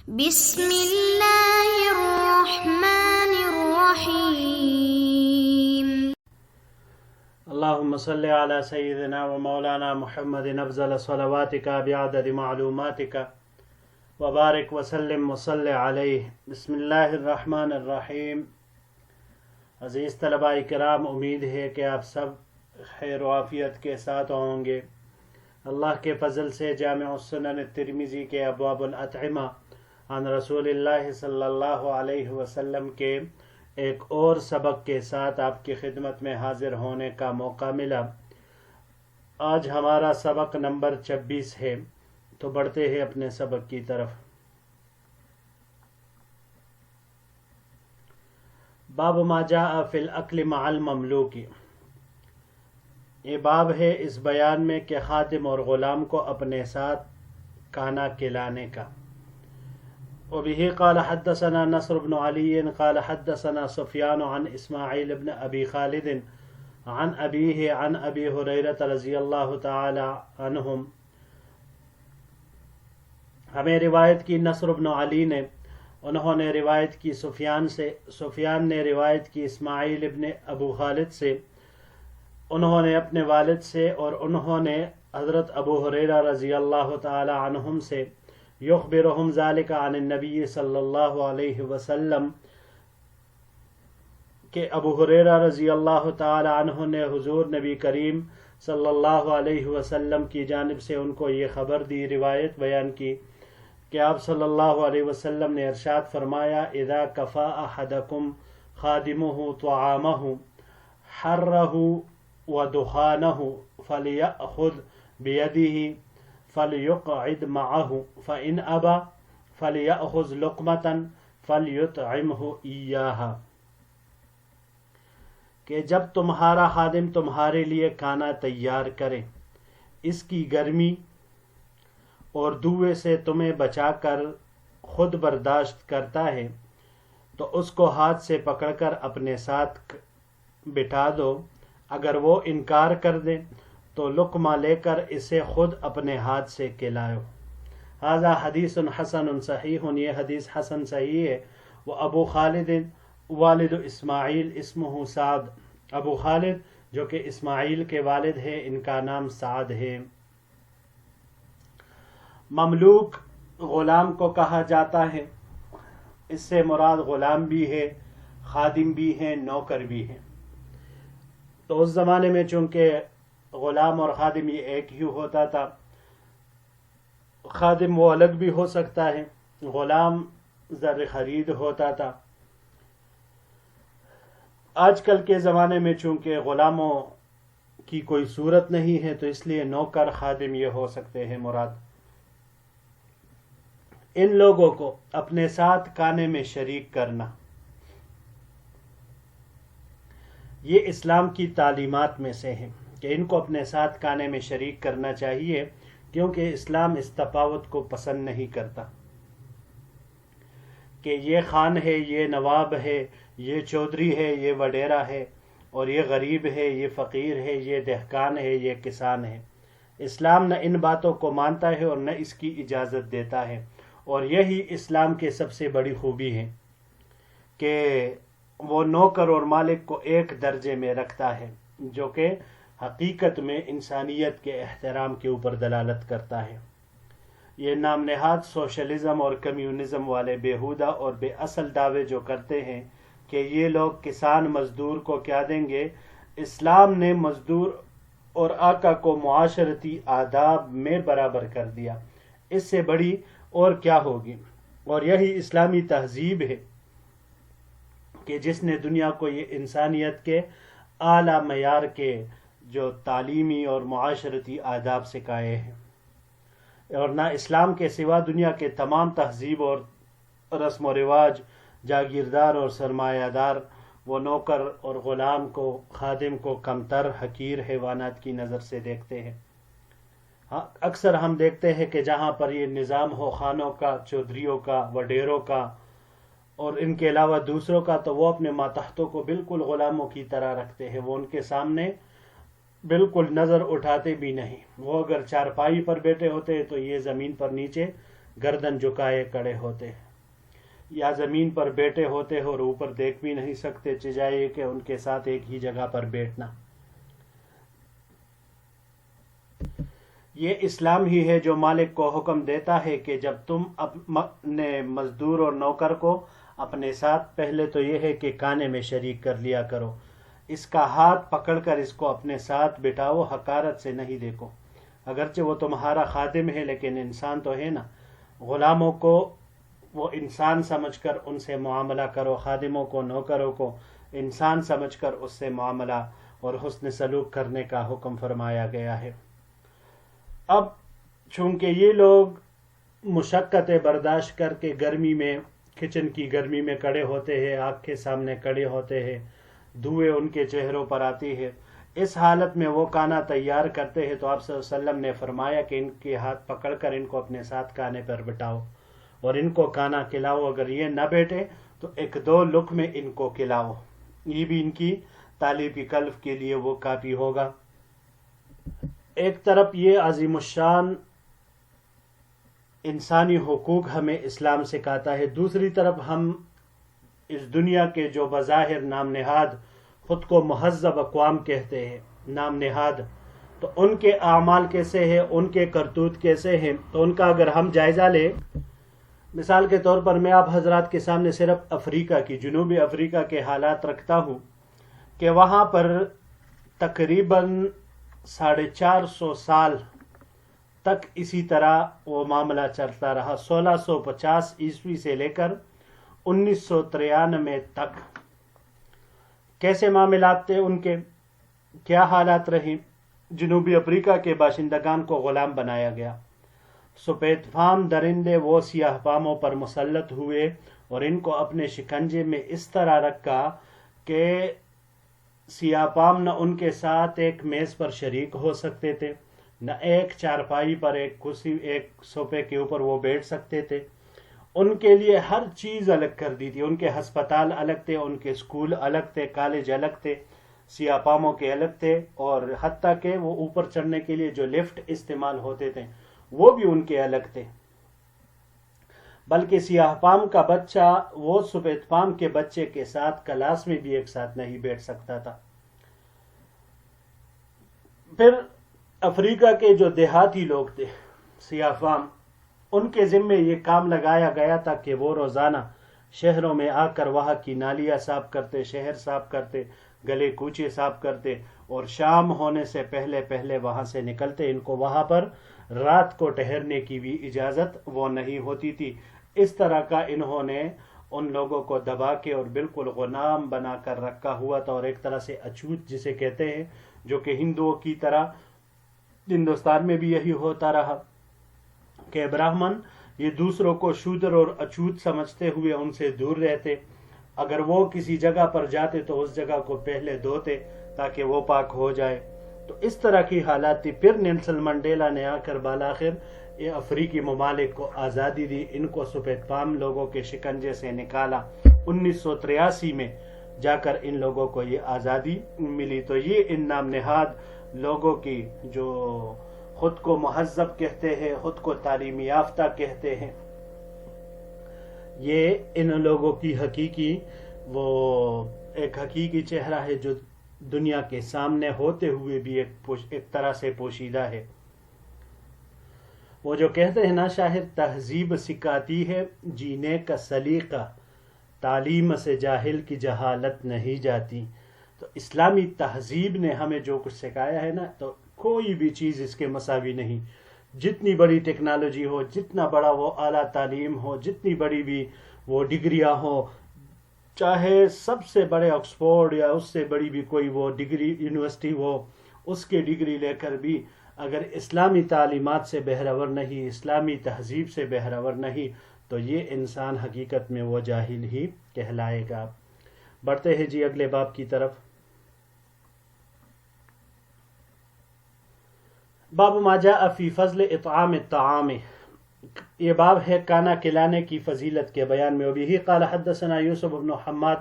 بسم اللہ الرحمن الرحیم۔ اللهم صل على سيدنا ومولانا محمد افضل صلواتك بعدد معلوماتك وبارك وسلم وصل علیہ۔ بسم اللہ الرحمن الرحیم۔ عزیز طلباء کرام، امید ہے کہ آپ سب خیر و عافیت کے ساتھ ہوں گے۔ اللہ کے فضل سے جامع السنن الترمذی کے ابواب الاطعمہ عن رسول اللہ صلی اللہ علیہ وسلم کے ایک اور سبق کے ساتھ آپ کی خدمت میں حاضر ہونے کا موقع ملا۔ آج ہمارا سبق نمبر 26 ہے، تو بڑھتے ہیں اپنے سبق کی طرف۔ باب ما جاء فی الاکل مع المملوک۔ یہ باب ہے اس بیان میں کہ خادم اور غلام کو اپنے ساتھ کھانا کھلانے کا۔ وبه قال حدثنا نصر بن علي قال حدثنا سفيان عن اسماعيل بن ابي خالد عن ابيه عن ابي هريرة رضي الله تعالى عنهم۔ ہمیں روایت کی نصر بن علی نے، انہوں نے روایت کی سفیان سے، سفیان نے روایت کی اسماعیل ابن ابو خالد سے، انہوں نے اپنے والد سے، اور انہوں نے حضرت ابو ہریرہ رضی اللہ تعالی عنہم سے، یخبرہم ذالک عن النبی صلی اللہ علیہ وسلم، کہ ابو ہریرہ رضی اللہ تعالی عنہ نے حضور نبی کریم صلی اللہ علیہ وسلم کی جانب سے ان کو یہ خبر دی، روایت بیان کی کہ آپ صلی اللہ علیہ وسلم نے ارشاد فرمایا: اذا کفا احدکم خادمہ طعامہ حرہ ودخانہ فلیأخذ بیدہ فلیقعد معه فإن أبى فلیأخذ لقمة فلیطعمہ ایاہا۔ کہ جب تمہارا خادم تمہارے لیے کھانا تیار کرے، اس کی گرمی اور دھوئے سے تمہیں بچا کر خود برداشت کرتا ہے، تو اس کو ہاتھ سے پکڑ کر اپنے ساتھ بٹھا دو۔ اگر وہ انکار کر دے تو لقمہ لے کر اسے خود اپنے ہاتھ سے کھلاؤ۔ ھذا حدیث حسن صحیح، یہ حدیث حسن صحیح ہے۔ وہ ابو خالد والد اسماعیل اسمہ سعد، ابو خالد جو کہ اسماعیل کے والد ہے، ان کا نام سعد ہے۔ مملوک غلام کو کہا جاتا ہے، اس سے مراد غلام بھی ہے، خادم بھی ہے، نوکر بھی ہے۔ تو اس زمانے میں چونکہ غلام اور خادم یہ ایک ہی ہوتا تھا، خادم وہ الگ بھی ہو سکتا ہے، غلام زر خرید ہوتا تھا۔ آج کل کے زمانے میں چونکہ غلاموں کی کوئی صورت نہیں ہے، تو اس لیے نوکر خادم یہ ہو سکتے ہیں مراد۔ ان لوگوں کو اپنے ساتھ کھانے میں شریک کرنا، یہ اسلام کی تعلیمات میں سے ہے کہ ان کو اپنے ساتھ کھانے میں شریک کرنا چاہیے، کیونکہ اسلام اس تفاوت کو پسند نہیں کرتا کہ یہ خان ہے، یہ نواب ہے، یہ چودھری ہے، یہ وڈیرا ہے، اور یہ غریب ہے، یہ فقیر ہے، یہ دہقان ہے، یہ کسان ہے۔ اسلام نہ ان باتوں کو مانتا ہے اور نہ اس کی اجازت دیتا ہے، اور یہی اسلام کے سب سے بڑی خوبی ہے کہ وہ نوکر اور مالک کو ایک درجے میں رکھتا ہے، جو کہ حقیقت میں انسانیت کے احترام کے اوپر دلالت کرتا ہے۔ یہ نام نہاد سوشلزم اور کمیونزم والے بیہودہ اور بے اصل دعوے جو کرتے ہیں کہ یہ لوگ کسان مزدور کو کیا دیں گے، اسلام نے مزدور اور آقا کو معاشرتی آداب میں برابر کر دیا، اس سے بڑی اور کیا ہوگی؟ اور یہی اسلامی تہذیب ہے کہ جس نے دنیا کو یہ انسانیت کے اعلیٰ معیار کے جو تعلیمی اور معاشرتی آداب سکھائے ہیں، اور نہ اسلام کے سوا دنیا کے تمام تہذیب اور رسم و رواج جاگیردار اور سرمایہ دار وہ نوکر اور غلام کو، خادم کو کمتر، حقیر حیوانات کی نظر سے دیکھتے ہیں۔ اکثر ہم دیکھتے ہیں کہ جہاں پر یہ نظام ہو خانوں کا، چودھریوں کا، وڈیروں کا اور ان کے علاوہ دوسروں کا، تو وہ اپنے ماتحتوں کو بالکل غلاموں کی طرح رکھتے ہیں، وہ ان کے سامنے بالکل نظر اٹھاتے بھی نہیں۔ وہ اگر چارپائی پر بیٹھے ہوتے ہیں تو یہ زمین پر نیچے گردن جھکائے کڑے ہوتے ہیں، یا زمین پر بیٹھے ہوتے ہیں اور اوپر دیکھ بھی نہیں سکتے، چاہیے کہ ان کے ساتھ ایک ہی جگہ پر بیٹھنا۔ یہ اسلام ہی ہے جو مالک کو حکم دیتا ہے کہ جب تم اپنے مزدور اور نوکر کو اپنے ساتھ، پہلے تو یہ ہے کہ کانے میں شریک کر لیا کرو، اس کا ہاتھ پکڑ کر اس کو اپنے ساتھ بٹھاؤ، حقارت سے نہیں دیکھو، اگرچہ وہ تمہارا خادم ہے لیکن انسان تو ہے نا۔ غلاموں کو وہ انسان سمجھ کر ان سے معاملہ کرو، خادموں کو، نوکروں کو انسان سمجھ کر اس سے معاملہ اور حسن سلوک کرنے کا حکم فرمایا گیا ہے۔ اب چونکہ یہ لوگ مشقتیں برداشت کر کے گرمی میں، کچن کی گرمی میں کڑے ہوتے ہیں، آگ کے سامنے کڑے ہوتے ہیں، دھوئیں ان کے چہروں پر آتی ہے، اس حالت میں وہ کھانا تیار کرتے ہیں، تو آپ صلی اللہ علیہ وسلم نے فرمایا کہ ان کے ہاتھ پکڑ کر ان کو اپنے ساتھ کھانے پر بٹھاؤ اور ان کو کھانا کھلاؤ، اگر یہ نہ بیٹھے تو ایک دو لقمے میں ان کو کھلاؤ، یہ بھی ان کی طالب کلف کے لیے وہ کافی ہوگا۔ ایک طرف یہ عظیم الشان انسانی حقوق ہمیں اسلام سکھاتا ہے، دوسری طرف ہم اس دنیا کے جو بظاہر نام نہاد خود کو مہذب اقوام کہتے ہیں، نام نہاد، تو ان کے اعمال کیسے ہیں، ان کے کرتوت کیسے ہیں، تو ان کا اگر ہم جائزہ لیں، مثال کے طور پر میں آپ حضرات کے سامنے صرف افریقہ کی، جنوبی افریقہ کے حالات رکھتا ہوں کہ وہاں پر تقریباً 450 سال تک اسی طرح وہ معاملہ چلتا رہا، 1650 عیسوی سے لے کر 1993 تک کیسے معاملات تھے ان کے، کیا حالات رہی۔ جنوبی افریقہ کے باشندگان کو غلام بنایا گیا، سفید فام درندے وہ سیاہ فاموں پر مسلط ہوئے اور ان کو اپنے شکنجے میں اس طرح رکھا کہ سیاہ فام نہ ان کے ساتھ ایک میز پر شریک ہو سکتے تھے، نہ ایک چارپائی پر، ایک کرسی، ایک صوفے کے اوپر وہ بیٹھ سکتے تھے، ان کے لیے ہر چیز الگ کر دی تھی، ان کے ہسپتال الگ تھے، ان کے اسکول الگ تھے، کالج الگ تھے، سیاہ فاموں کے الگ تھے، اور حتیٰ کہ وہ اوپر چڑھنے کے لیے جو لفٹ استعمال ہوتے تھے وہ بھی ان کے الگ تھے، بلکہ سیاہ فام کا بچہ وہ سفید فام کے بچے کے ساتھ کلاس میں بھی ایک ساتھ نہیں بیٹھ سکتا تھا۔ پھر افریقہ کے جو دیہاتی لوگ تھے سیاہ فام، ان کے ذمے یہ کام لگایا گیا تھا کہ وہ روزانہ شہروں میں آ کر وہاں کی نالیاں صاف کرتے، شہر صاف کرتے، گلے کوچے صاف کرتے، اور شام ہونے سے پہلے پہلے وہاں سے نکلتے، ان کو وہاں پر رات کو ٹھہرنے کی بھی اجازت وہ نہیں ہوتی تھی۔ اس طرح کا انہوں نے ان لوگوں کو دبا کے اور بالکل غلام بنا کر رکھا ہوا تھا، اور ایک طرح سے اچھوت جسے کہتے ہیں، جو کہ ہندوؤں کی طرح ہندوستان میں بھی یہی ہوتا رہا کہ براہمن یہ دوسروں کو شودر اور اچھوت سمجھتے ہوئے ان سے دور رہتے، اگر وہ کسی جگہ پر جاتے تو اس جگہ کو پہلے دھوتے تاکہ وہ پاک ہو جائے۔ تو اس طرح کی حالات تھی۔ پھر نیلسن منڈیلا نے آ کر بالآخر یہ افریقی ممالک کو آزادی دی، ان کو سفید فام لوگوں کے شکنجے سے نکالا، 1983 میں جا کر ان لوگوں کو یہ آزادی ملی۔ تو یہ ان نام نہاد لوگوں کی جو خود کو مہذب کہتے ہیں، خود کو تعلیم یافتہ کہتے ہیں، یہ ان لوگوں کی حقیقی وہ ایک حقیقی چہرہ ہے جو دنیا کے سامنے ہوتے ہوئے بھی ایک طرح سے پوشیدہ ہے۔ وہ جو کہتے ہیں نا شاعر، تہذیب سکھاتی ہے جینے کا سلیقہ، تعلیم سے جاہل کی جہالت نہیں جاتی۔ تو اسلامی تہذیب نے ہمیں جو کچھ سکھایا ہے نا، تو کوئی بھی چیز اس کے مساوی نہیں، جتنی بڑی ٹیکنالوجی ہو، جتنا بڑا وہ اعلیٰ تعلیم ہو، جتنی بڑی بھی وہ ڈگریاں ہوں، چاہے سب سے بڑے آکسفورڈ یا اس سے بڑی بھی کوئی وہ ڈگری یونیورسٹی ہو، اس کے ڈگری لے کر بھی اگر اسلامی تعلیمات سے بہرور نہیں، اسلامی تہذیب سے بہرور نہیں، تو یہ انسان حقیقت میں وہ جاہل ہی کہلائے گا۔ بڑھتے ہیں جی اگلے باب کی طرف۔ باب ما جاء فی فضل اطعام الطعام، یہ باب ہے کھانا کھلانے کی فضیلت کے بیان میں۔ وبہ قال حدثنا یوسف بن حماد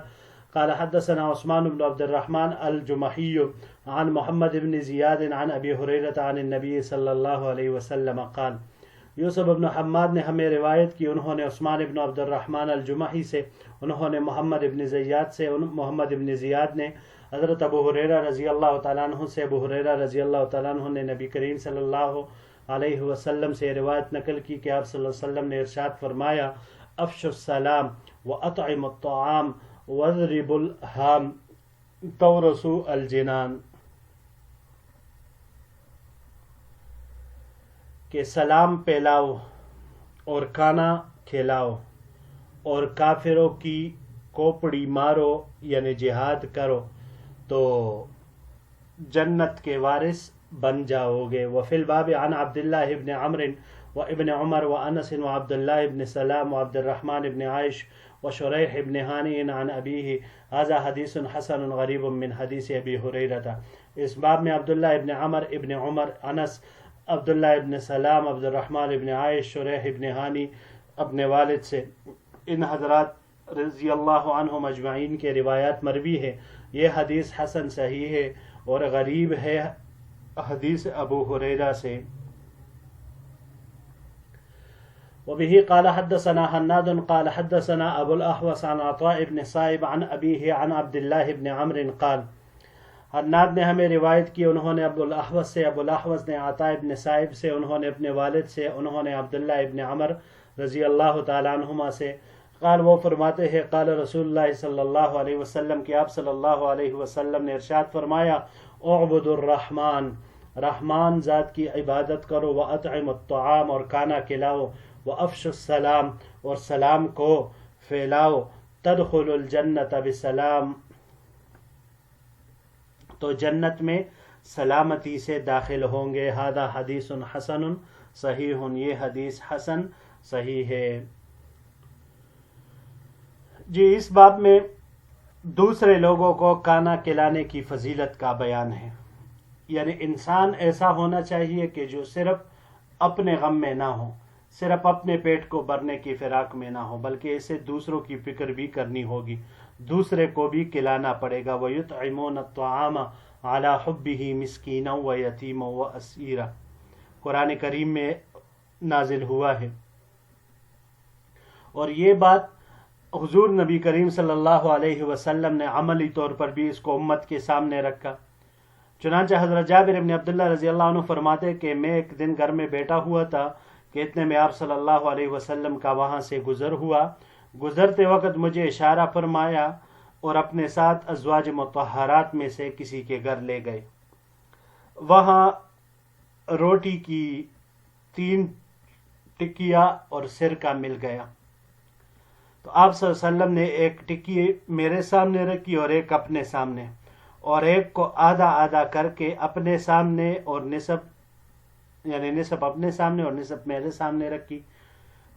قال حدثنا عثمان بن عبد الرحمن الجمحی عن محمد بن زیاد عن ابی ہریرہ عن النبی صلی اللہ علیہ وسلم قال یوسف ابن حماد نے ہمیں روایت کی، انہوں نے عثمان ابن عبد الرحمن الجمحی سے، انہوں نے محمد ابن زیاد سے، محمد ابن زیاد نے حضرت ابو ہریرہ رضی اللہ تعالیٰ عنہ سے، ابو ہریرہ رضی اللہ تعالیٰ عنہ نے نبی کریم صلی اللہ علیہ وسلم سے روایت نقل کی کہ آپ صلی اللہ علیہ وسلم نے ارشاد فرمایا افشوا السلام واطعموا الطعام واضربوا الہام تورثوا الجنان، کہ سلام پھیلاؤ اور کھانا کھلاؤ اور کافروں کی کوپڑی مارو یعنی جہاد کرو تو جنت کے وارث بن جاؤ گے۔ وفی الباب عن عبداللہ ابن عمر وابن عمر وانس وعبداللہ ابن سلام وعبد الرحمن ابن عائش وشریح ابن ہانی عن ابیہ ھذا حدیث حسن غریب من حدیث ابی ہریرہ۔ اس باب میں عبداللہ ابن عمر، ابن عمر، انس، عبداللہ ابن سلام، عبد الرحمن ابن عائش، شریح ابن ہانی اپنے والد سے، ان حضرات رضی اللہ عنہم اجمعین کے روایات مروی ہے۔ یہ حدیث حسن صحیح ہے اور غریب ہے حدیث ابو ہریرہ سے۔ وبه قال حدثنا حناد قال حدثنا ابو الاحوص عن عطاء بن صائب عن ابيه عن عبد الله بن عمرو قال، حناد نے ہمیں روایت کی، انہوں نے ابو الاحوص سے، ابو الاحوص نے عطاء ابن صائب سے، انہوں نے اپنے والد سے، انہوں نے عبداللہ ابن عمر رضی اللہ تعالیٰ عنہما سے، قال وہ فرماتے ہیں قال رسول اللہ صلی اللہ علیہ وسلم کہ آپ صلی اللہ علیہ وسلم نے ارشاد فرمایا اعبد الرحمن، رحمان ذات کی عبادت کرو، واطعموا الطعام اور کھانا کھلاؤ، وافشوا السلام اور سلام کو پھیلاؤ، تدخل الجنت بسلام تو جنت میں سلامتی سے داخل ہوں گے۔ ھذا حدیث حسن صحیح، یہ حدیث حسن صحیح ہے۔ جی اس باب میں دوسرے لوگوں کو کھانا کھلانے کی فضیلت کا بیان ہے، یعنی انسان ایسا ہونا چاہیے کہ جو صرف اپنے غم میں نہ ہو، صرف اپنے پیٹ کو بھرنے کی فراق میں نہ ہو، بلکہ اسے دوسروں کی فکر بھی کرنی ہوگی، دوسرے کو بھی کھلانا پڑے گا۔ وَيُطْعِمُونَ الطَّعَامَ عَلَى حُبِّهِ مِسْكِينًا وَيَتِيمًا وَأَسِيرًا، قرآن کریم میں نازل ہوا ہے، اور یہ بات حضور نبی کریم صلی اللہ علیہ وسلم نے عملی طور پر بھی اس کو امت کے سامنے رکھا۔ چنانچہ حضرت جابر بن عبداللہ رضی اللہ عنہ فرماتے کہ میں ایک دن گھر میں بیٹھا ہوا تھا کہ اتنے میں آپ صلی اللہ علیہ وسلم کا وہاں سے گزر ہوا، گزرتے وقت مجھے اشارہ فرمایا اور اپنے ساتھ ازواج مطہرات میں سے کسی کے گھر لے گئے۔ وہاں روٹی کی 3 ٹکیا اور سرکہ مل گیا، تو آپ صلی اللہ علیہ وسلم نے ایک ٹکی میرے سامنے رکھی اور ایک اپنے سامنے، اور ایک کو آدھا آدھا کر کے اپنے سامنے اور نصف، یعنی نصف اپنے سامنے اور نصف میرے سامنے رکھی،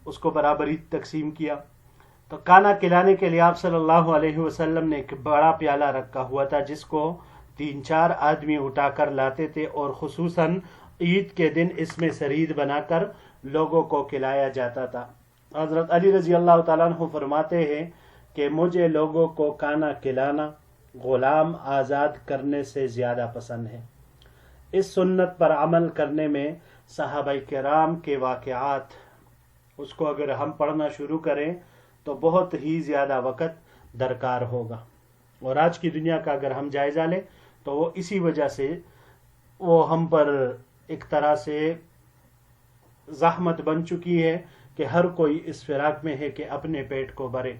اس کو برابری تقسیم کیا۔ تو کھانا کھلانے کے لیے آپ صلی اللہ علیہ وسلم نے ایک بڑا پیالہ رکھا ہوا تھا جس کو 3-4 آدمی اٹھا کر لاتے تھے، اور خصوصاً عید کے دن اس میں سرید بنا کر لوگوں کو کھلایا جاتا تھا۔ حضرت علی رضی اللہ تعالیٰ عنہ فرماتے ہیں کہ مجھے لوگوں کو کھانا کھلانا غلام آزاد کرنے سے زیادہ پسند ہے۔ اس سنت پر عمل کرنے میں صحابہ کرام کے واقعات، اس کو اگر ہم پڑھنا شروع کریں تو بہت ہی زیادہ وقت درکار ہوگا، اور آج کی دنیا کا اگر ہم جائزہ لیں تو وہ اسی وجہ سے وہ ہم پر ایک طرح سے زحمت بن چکی ہے کہ ہر کوئی اس فراق میں ہے کہ اپنے پیٹ کو بھرے،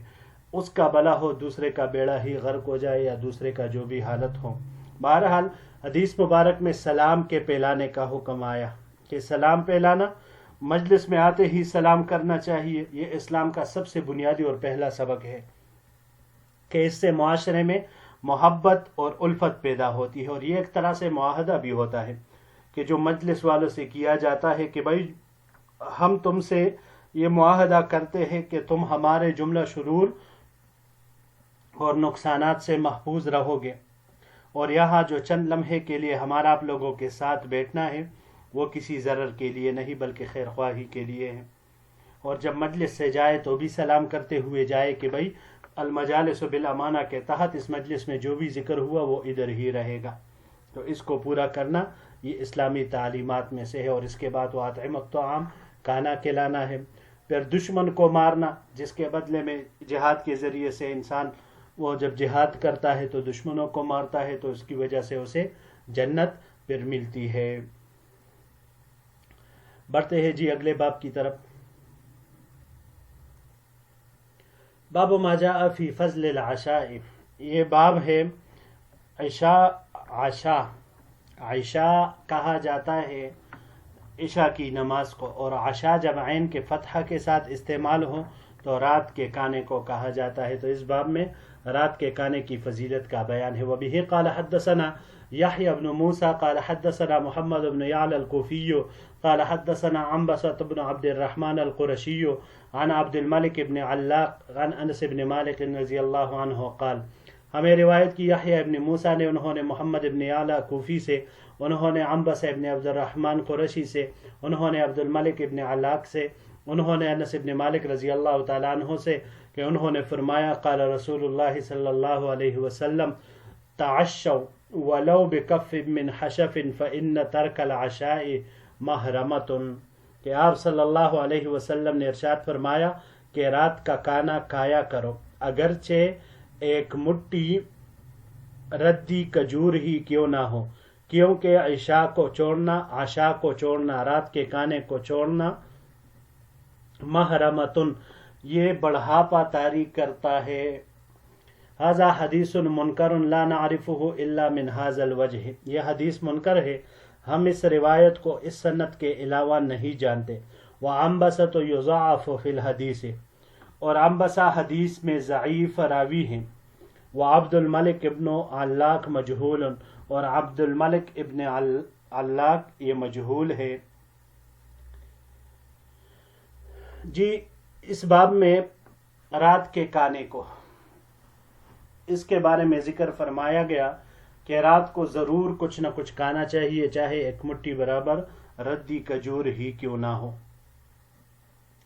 اس کا بھلا ہو دوسرے کا بیڑا ہی غرق ہو جائے، یا دوسرے کا جو بھی حالت ہو۔ بہرحال حدیث مبارک میں سلام کے پھیلانے کا حکم آیا کہ سلام پھیلانا، مجلس میں آتے ہی سلام کرنا چاہیے۔ یہ اسلام کا سب سے بنیادی اور پہلا سبق ہے کہ اس سے معاشرے میں محبت اور الفت پیدا ہوتی ہے، اور یہ ایک طرح سے معاہدہ بھی ہوتا ہے کہ جو مجلس والوں سے کیا جاتا ہے کہ بھائی ہم تم سے یہ معاہدہ کرتے ہیں کہ تم ہمارے جملہ شرور اور نقصانات سے محفوظ رہو گے، اور یہاں جو چند لمحے کے لیے ہمارا آپ لوگوں کے ساتھ بیٹھنا ہے وہ کسی ضرر کے لیے نہیں بلکہ خیر خواہی کے لیے ہے، اور جب مجلس سے جائے تو بھی سلام کرتے ہوئے جائے کہ بھائی المجالس بالامانہ کے تحت اس مجلس میں جو بھی ذکر ہوا وہ ادھر ہی رہے گا۔ تو اس کو پورا کرنا یہ اسلامی تعلیمات میں سے ہے۔ اور اس کے بعد واطعم الطعام، کھانا کھلانا ہے. پھر دشمن کو مارنا، جس کے بدلے میں جہاد کے ذریعے سے انسان وہ جب جہاد کرتا ہے تو دشمنوں کو مارتا ہے تو اس کی وجہ سے اسے جنت پھر ملتی ہے. بڑھتے ہیں جی اگلے باب کی طرف. باب ما جاء فی فضل العشاء. یہ باب ہے عشاء کہا جاتا ہے عشاء کی نماز کو، اور عشاء جب عین کے فتحہ کے ساتھ استعمال ہو تو رات کے کھانے کو کہا جاتا ہے. تو اس باب میں رات کے کھانے کی فضیلت کا بیان ہے. وبہ قال حدثنا یحیی بن موسیٰ قال حدثنا محمد بن یعلی الکوفی قال حدثنا عنبسة بن عبد الرحمن القرشی عن عبد الملک بن علاق عن انس بن مالک رضی اللہ عنہ قال. ہمیں روایت کی یحییٰ ابن موسیٰ نے، انہوں نے محمد ابن اعلیٰ کوفی سے، انہوں نے عنبسہ ابن عبد الرحمن قرشی سے، انہوں نے عبد الملک ابن علاق سے، انہوں نے انس ابن مالک رضی اللہ تعالیٰ عنہ سے کہ انہوں نے فرمایا قال رسول اللہ صلی اللہ علیہ وسلم تعشوا ولو بکف من حشف فإن ترک العشاء محرمۃ. کہ آپ صلی اللہ علیہ وسلم نے ارشاد فرمایا کہ رات کا کھانا کھایا کرو اگرچہ ایک مٹھی ردی کجور ہی کیوں نہ ہو، کیونکہ عشاء کو چھوڑنا رات کے کھانے کو چھوڑنا محرمتن یہ بڑھاپا طاری کرتا ہے. ھذا حدیث منکر لا نعرفہ الا من ھذا الوجہ. یہ حدیث منکر ہے، ہم اس روایت کو اس سند کے علاوہ نہیں جانتے. وعنبسۃ یضاعف فی الحدیث، اور عنبسہ حدیث میں ضعیف راوی ہیں. وعبد الملک ابن علاق مجہول، اور عبد الملک ابن علاق یہ مجہول ہے. جی اس باب میں رات کے کھانے کو اس کے بارے میں ذکر فرمایا گیا کہ رات کو ضرور کچھ نہ کچھ کھانا چاہیے، چاہے ایک مٹھی برابر ردی کجور ہی کیوں نہ ہو.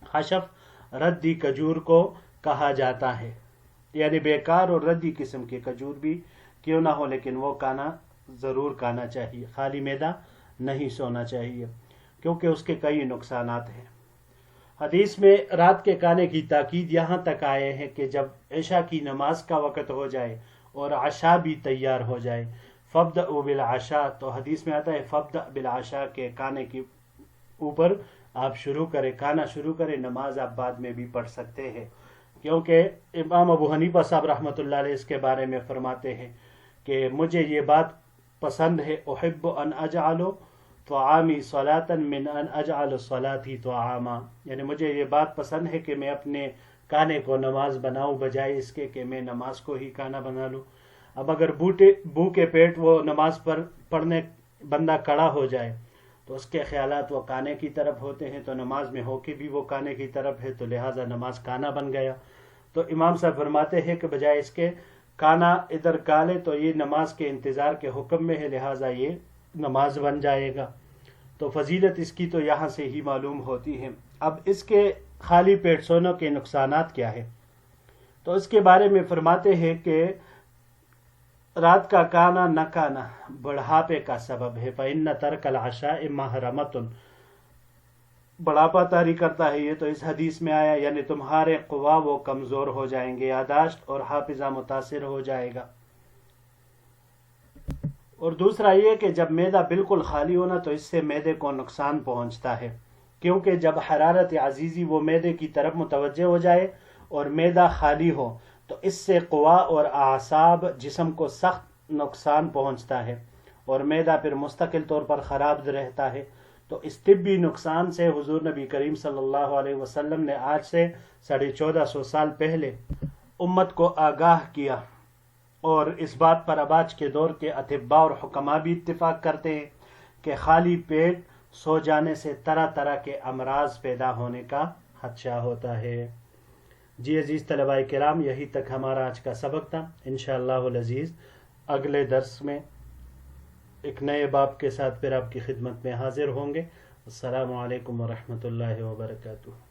حشف ردی کجور کو کہا جاتا ہے، یعنی بیکار اور ردی قسم کے کجور بھی کیوں نہ ہو لیکن وہ کھانا ضرور کھانا چاہیے. خالی معدہ نہیں سونا چاہیے کیونکہ اس کے کئی نقصانات ہیں. حدیث میں رات کے کھانے کی تاکید یہاں تک آئے ہیں کہ جب عشاء کی نماز کا وقت ہو جائے اور عشاء بھی تیار ہو جائے، فابدؤوا بالعشاء، تو حدیث میں آتا ہے فابدأ بالعشاء کے کھانے کے اوپر آپ شروع کریں، کھانا شروع کریں، نماز آپ بعد میں بھی پڑھ سکتے ہیں. کیونکہ امام ابو حنیفہ صاحب رحمۃ اللہ علیہ اس کے بارے میں فرماتے ہیں کہ مجھے یہ بات پسند ہے، احب ان اجعل طعامی صلاۃ من ان اجعل صلاتی طعاما، یعنی مجھے یہ بات پسند ہے کہ میں اپنے کھانے کو نماز بناؤں بجائے اس کے کہ میں نماز کو ہی کھانا بنا لوں. اب اگر بھوکے پیٹ وہ نماز پڑھنے بندہ کھڑا ہو جائے تو اس کے خیالات وہ کھانے کی طرف ہوتے ہیں، تو نماز میں ہو کے بھی وہ کھانے کی طرف ہے، تو لہٰذا نماز کھانا بن گیا. تو امام صاحب فرماتے ہیں کہ بجائے اس کے کھانا ادھر کھا لے تو یہ نماز کے انتظار کے حکم میں ہے، لہٰذا یہ نماز بن جائے گا. تو فضیلت اس کی تو یہاں سے ہی معلوم ہوتی ہے. اب اس کے خالی پیٹ سونے کے نقصانات کیا ہے؟ تو اس کے بارے میں فرماتے ہیں کہ رات کا کھانا نہ کھانا بڑھاپے کا سبب ہے. فإن ترک العشاء محرمۃ، بڑھاپا طاری کرتا ہے. یہ تو اس حدیث میں آیا، یعنی تمہارے قوا وہ کمزور ہو جائیں گے، یاداشت اور حافظہ متاثر ہو جائے گا. اور دوسرا یہ کہ جب معدہ بالکل خالی ہونا تو اس سے معدے کو نقصان پہنچتا ہے، کیونکہ جب حرارت عزیزی وہ معدے کی طرف متوجہ ہو جائے اور معدہ خالی ہو تو اس سے قوا اور اعصاب جسم کو سخت نقصان پہنچتا ہے اور معدہ پھر مستقل طور پر خراب رہتا ہے. تو اس طبی نقصان سے حضور نبی کریم صلی اللہ علیہ وسلم نے آج سے 1450 سال پہلے امت کو آگاہ کیا، اور اس بات پر اب آج کے دور کے اطباء اور حکماء بھی اتفاق کرتے ہیں کہ خالی پیٹ سو جانے سے طرح طرح کے امراض پیدا ہونے کا خدشہ ہوتا ہے. جی عزیز طلباء کرام، یہی تک ہمارا آج کا سبق تھا. انشاءاللہ العزیز اگلے درس میں ایک نئے باب کے ساتھ پھر آپ کی خدمت میں حاضر ہوں گے. السلام علیکم ورحمۃ اللہ وبرکاتہ.